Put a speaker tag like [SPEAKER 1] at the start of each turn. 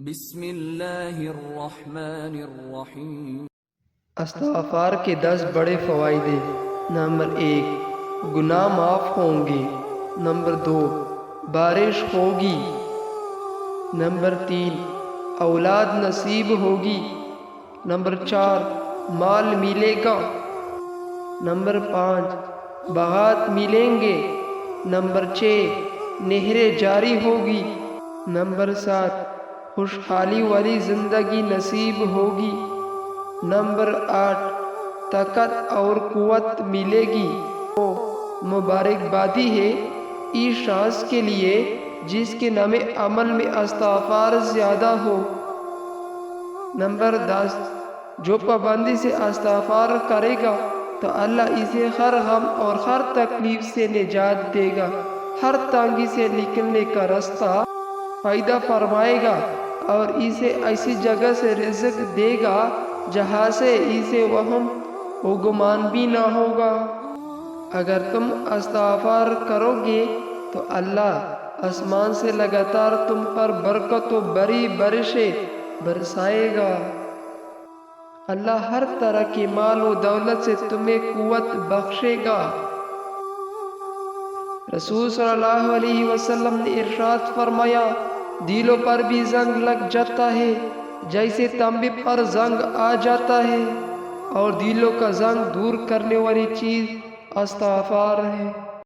[SPEAKER 1] بسم اللہ الرحمن الرحیم۔
[SPEAKER 2] استغفار کے 10 بڑے فوائد ہیں۔ نمبر 1، گناہ معاف ہوں گے۔ نمبر 2، بارش ہوگی۔ نمبر 3، اولاد نصیب ہوگی۔ نمبر 4، مال ملے گا۔ نمبر 5، باغات ملیں گے۔ نمبر 6، نہریں جاری ہوگی۔ نمبر 7، خوشحالی والی زندگی نصیب ہوگی۔ نمبر 8، طاقت اور قوت ملے گی۔ مبارکبادی ہے اس شخص کے لیے جس کے نام عمل میں استغفار زیادہ ہو۔ نمبر 10، جو پابندی سے استغفار کرے گا تو اللہ اسے ہر غم اور ہر تکلیف سے نجات دے گا، ہر تنگی سے نکلنے کا راستہ پیدا فرمائے گا اور اسے ایسی جگہ سے رزق دے گا جہاں سے اسے وہم و گمان بھی نہ ہوگا۔ اگر تم استغفار کرو گے تو اللہ آسمان سے لگاتار تم پر برکت و بڑی بارشیں برسائے گا۔ اللہ ہر طرح کی مال و دولت سے تمہیں قوت بخشے گا۔ رسول صلی اللہ علیہ وسلم نے ارشاد فرمایا، دلوں پر بھی زنگ لگ جاتا ہے جیسے تانبے پر زنگ آ جاتا ہے، اور دلوں کا زنگ دور کرنے والی چیز استغفار ہے۔